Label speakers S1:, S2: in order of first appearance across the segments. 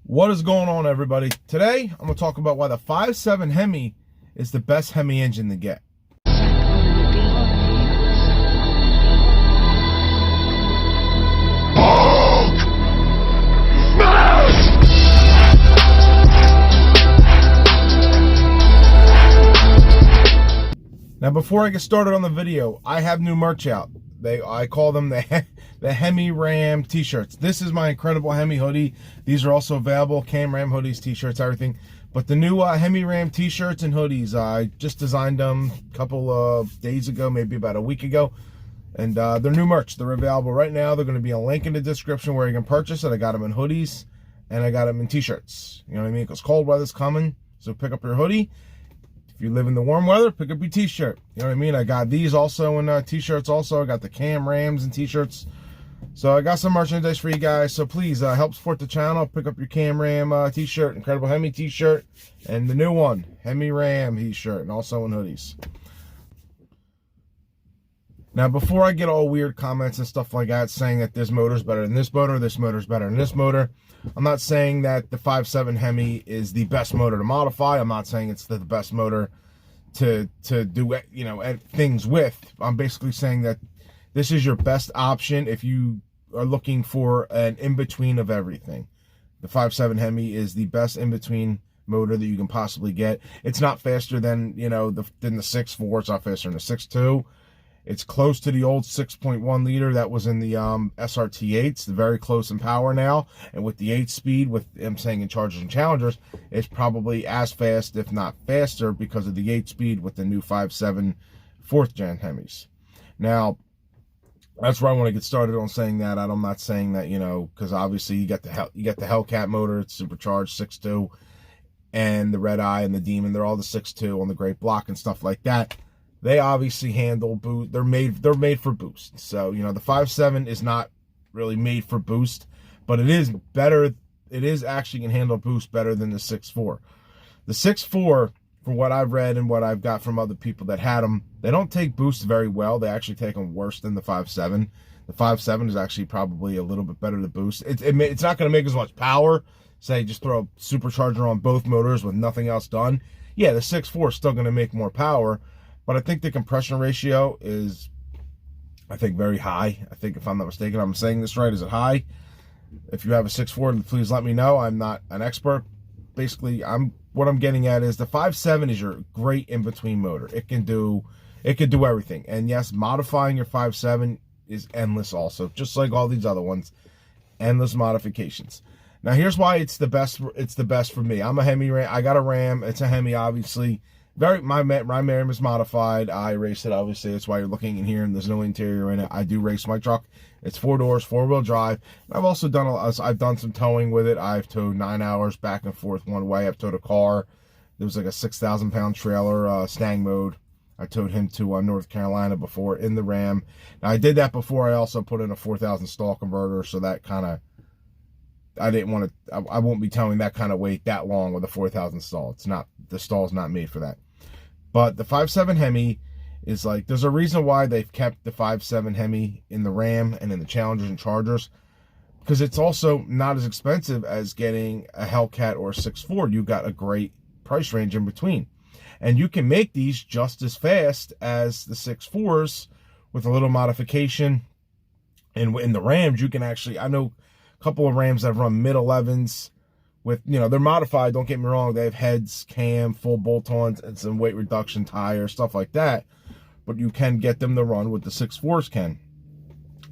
S1: What is going on, everybody? Today, I'm going to talk about why the 5.7 Hemi is the best Hemi engine to get. Now, before I get started on the video, I have new merch out. I call them the Hemi Ram t-shirts. This is my Incredible Hemi hoodie. These are also available, Cam Ram hoodies, t-shirts, everything. But the new Hemi Ram t-shirts and hoodies, I just designed them a couple of days ago, maybe about a week ago. And they're new merch. They're available right now. They're going to be a link in the description where you can purchase it. I got them in hoodies and I got them in t-shirts. You know what I mean? Because cold weather's coming, so pick up your hoodie. If you live in the warm weather, pick up your t-shirt. You know what I mean? I got these also in t-shirts also. I got the Cam Rams and t-shirts. So I got some merchandise for you guys. So please help support the channel. Pick up your Cam Ram t-shirt, Incredible Hemi t-shirt, and the new one, Hemi Ram t-shirt, and also in hoodies. Now, before I get all weird comments and stuff like that saying that this motor's better than this motor's better than this motor, I'm not saying that the 5.7 Hemi is the best motor to modify. I'm not saying it's the best motor to do, you know, things with. I'm basically saying that this is your best option if you are looking for an in-between of everything. The 5.7 Hemi is the best in-between motor that you can possibly get. It's not faster than, you know, than the 6.4. It's not faster than the 6.2. It's close to the old 6.1 liter that was in the SRT8s. Very close in power now. And with the 8-speed, with I'm saying in Chargers and Challengers, it's probably as fast, if not faster, because of the 8-speed with the new 5.7 4th gen Hemis. Now, that's where I want to get started on saying that. I'm not saying that, you know, because obviously you got the Hellcat motor, it's supercharged 6.2, and the Red Eye and the Demon, they're all the 6.2 on the Great Block and stuff like that. They obviously handle boost. They're made for boost. So, you know, the 5.7 is not really made for boost, but it is better. It is actually can handle boost better than the 6.4. The 6.4, for what I've read and what I've got from other people that had them, they don't take boosts very well. They actually take them worse than the 5.7. The 5.7 is actually probably a little bit better to boost. It's not going to make as much power. Say, just throw a supercharger on both motors with nothing else done. Yeah, the 6.4 is still going to make more power. But I think the compression ratio is, I think, very high. I think, if I'm not mistaken, I'm saying this right. Is it high? If you have a 6.4, please let me know. I'm not an expert. Basically, what I'm getting at is the 5.7 is your great in-between motor. It can do everything. And yes, modifying your 5.7 is endless also, just like all these other ones. Endless modifications. Now, here's why it's the best. It's the best for me. I'm a Hemi Ram. I got a Ram. It's a Hemi, obviously. My Ram is modified. I race it, obviously. That's why you're looking in here and there's no interior in it. I do race my truck. It's 4 doors, 4-wheel drive. I've also done some towing with it. I've towed 9 hours back and forth one way. I've towed a car. There was like a 6,000-pound trailer, Stang mode. I towed him to North Carolina before in the Ram. Now, I did that before. I also put in a 4,000 stall converter, so that kind of, I didn't want to, I won't be towing that kind of weight that long with a 4,000 stall. It's not, the stall's not made for that. But the 5.7 Hemi is like, there's a reason why they've kept the 5.7 Hemi in the Ram and in the Challengers and Chargers, because it's also not as expensive as getting a Hellcat or a 6.4. You got a great price range in between. And you can make these just as fast as the 6.4s with a little modification. And in the Rams, you can actually, I know a couple of Rams that have run mid-11s with, you know, they're modified, don't get me wrong. They have heads, cam, full bolt-ons, and some weight reduction tires, stuff like that. But you can get them to run what the 6.4s can.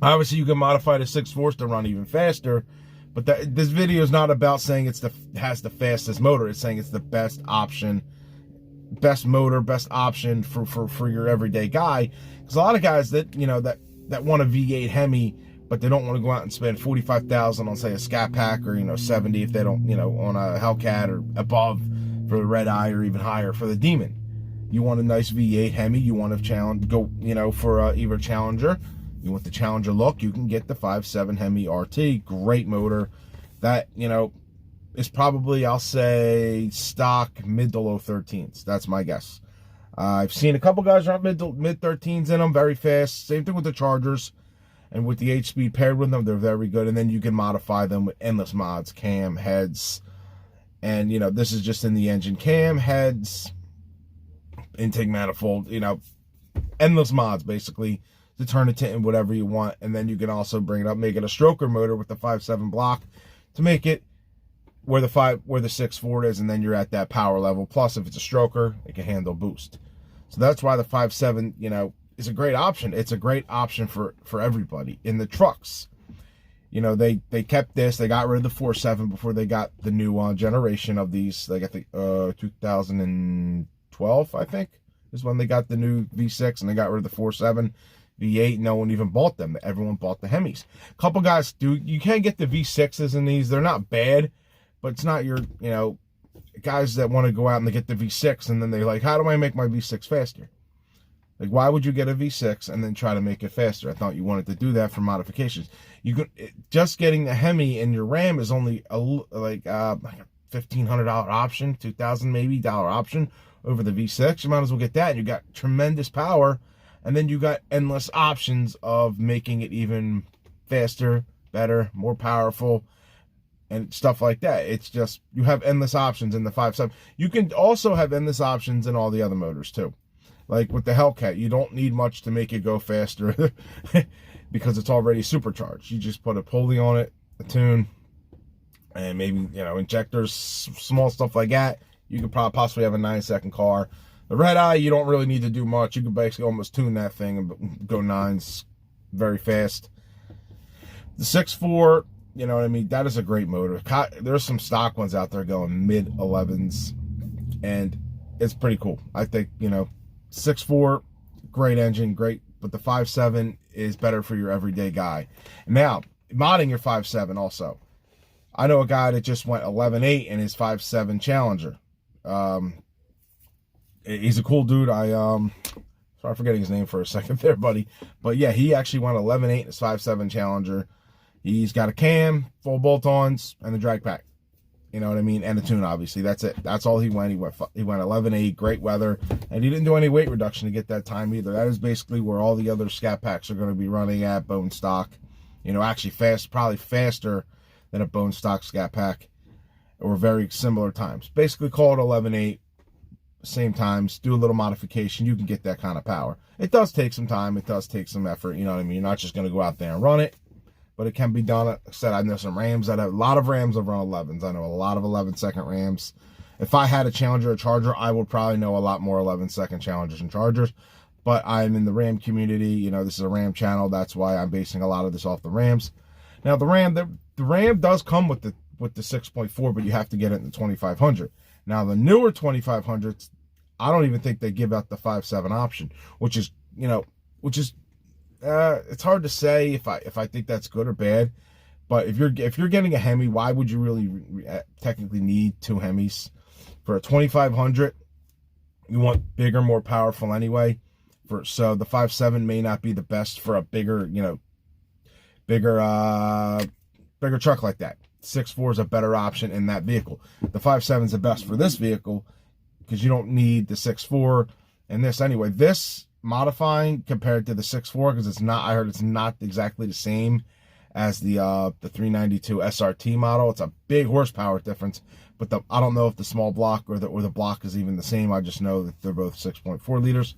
S1: Obviously, you can modify the 6.4s to run even faster. But this video is not about saying has the fastest motor. It's saying it's the best option, best motor, best option for your everyday guy. Because a lot of guys that, you know, that want a V8 Hemi, but they don't want to go out and spend $45,000 on, say, a Scat Pack, or, you know, $70,000 if they don't, you know, on a Hellcat or above for the Red Eye, or even higher for the Demon. You want a nice V8 Hemi, you want to go, you know, for either Challenger. You want the Challenger look, you can get the 5.7 Hemi RT. Great motor. That, you know, is probably, I'll say, stock mid to low 13s. That's my guess. I've seen a couple guys run mid 13s in them, very fast. Same thing with the Chargers. And with the H-Speed paired with them, they're very good. And then you can modify them with endless mods, cam, heads. And, you know, this is just in the engine. Cam, heads, intake manifold, you know, endless mods, basically, to turn it to whatever you want. And then you can also bring it up, make it a stroker motor with the 5.7 block to make it where the 6.4 is, and then you're at that power level. Plus, if it's a stroker, it can handle boost. So that's why the 5.7, you know, is a great option. It's a great option for everybody in the trucks. You know, they kept this. They got rid of the 4.7 before they got the new generation of these. Like, I think 2012, I think, is when they got the new V6, and they got rid of the 4.7. V8, no one even bought them. Everyone bought the Hemis. A couple guys do. You can get the V6s in these. They're not bad, but it's not your, you know, guys that want to go out and they get the V6, and then they're like, how do I make my V6 faster? Like, why would you get a V6 and then try to make it faster? I thought you wanted to do that for modifications. You could, just getting the Hemi in your Ram is only like a $1,500 option, $2,000 maybe option over the V6. You might as well get that, and you got tremendous power, and then you got endless options of making it even faster, better, more powerful, and stuff like that. It's just, you have endless options in the 5.7. You can also have endless options in all the other motors too. Like with the Hellcat, you don't need much to make it go faster because it's already supercharged. You just put a pulley on it, a tune, and maybe, you know, injectors, small stuff like that. You could probably possibly have a 9-second car. The Red Eye, you don't really need to do much. You could basically almost tune that thing and go 9s very fast. The 6.4, you know what I mean? That is a great motor. There's some stock ones out there going mid-11s, and it's pretty cool. I think, you know, 6.4, great engine, great, but the 5.7 is better for your everyday guy. Now, modding your 5.7 also. I know a guy that just went 11.8 in his 5.7 Challenger. He's a cool dude. Sorry, I'm forgetting his name for a second there, buddy. But yeah, he actually went 11.8 in his 5.7 Challenger. He's got a cam, full bolt-ons, and the drag pack. You know what I mean? And a tune, obviously. That's it. That's all he went. He went 11.8, great weather. And he didn't do any weight reduction to get that time either. That is basically where all the other Scat Packs are going to be running at, bone stock. You know, actually probably faster than a bone stock Scat Pack, or very similar times. Basically call it 11.8, same times, do a little modification. You can get that kind of power. It does take some time. It does take some effort. You know what I mean? You're not just going to go out there and run it. But it can be done. Like I said, I know some Rams that have a lot of Rams that run 11s. I know a lot of 11-second Rams. If I had a Challenger or Charger, I would probably know a lot more 11-second Challengers and Chargers. But I'm in the Ram community. You know, this is a Ram channel. That's why I'm basing a lot of this off the Rams. Now, the Ram does come with the 6.4, but you have to get it in the 2500. Now, the newer 2500s, I don't even think they give out the 5.7 option, which is, you know, it's hard to say if I think that's good or bad. But if you're getting a Hemi, why would you really technically need 2 Hemis? For a 2500, you want bigger, more powerful anyway. So the 5.7 may not be the best for a bigger, you know, bigger truck like that. 6.4 is a better option in that vehicle. The 5.7 is the best for this vehicle because you don't need the 6.4 and this anyway. This modifying compared to the 6.4, because it's not, I heard it's not exactly the same as the 392 SRT model. It's a big horsepower difference, but I don't know if the small block or the block is even the same. I just know that they're both 6.4 liters.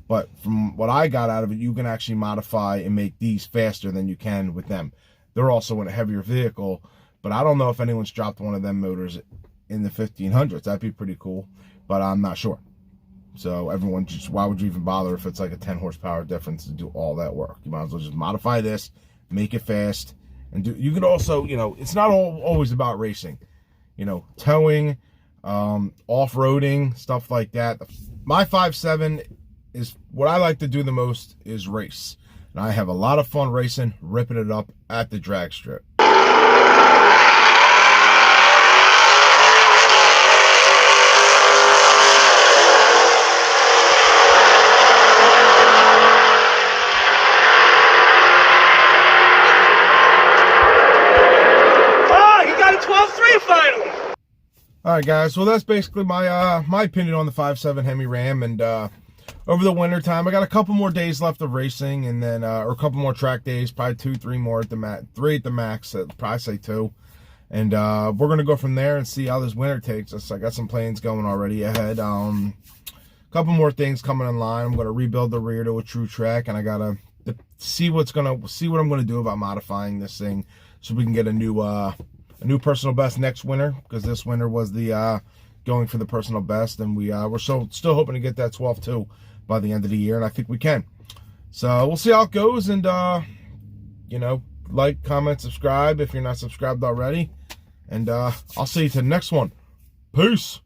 S1: But from what I got out of it, you can actually modify and make these faster than you can with them. They're also in a heavier vehicle, but I don't know if anyone's dropped one of them motors in the 1500s. That'd be pretty cool, but I'm not sure. So everyone just, why would you even bother if it's like a 10 horsepower difference to do all that work? You might as well just modify this, make it fast, and do. You can also, you know, it's not always about racing. You know, towing, off-roading, stuff like that. My 5.7 is what I like to do the most is race. And I have a lot of fun racing, ripping it up at the drag strip. All right, guys. Well, that's basically my my opinion on the 5.7 Hemi Ram, and over the winter time. I got a couple more days left of racing, and then or a couple more track days, probably 2, 3 more at the three at the max. I'd probably say 2. And we're gonna go from there and see how this winter takes us. I got some plans going already ahead. Couple more things coming in line. I'm gonna rebuild the rear to a true track, and I gotta see what I'm gonna do about modifying this thing so we can get a new personal best next winter, because this winter was the going for the personal best, and we're still hoping to get that 12.2 by the end of the year, and I think we can. So we'll see how it goes, and you know, like, comment, subscribe if you're not subscribed already, and I'll see you to the next one. Peace.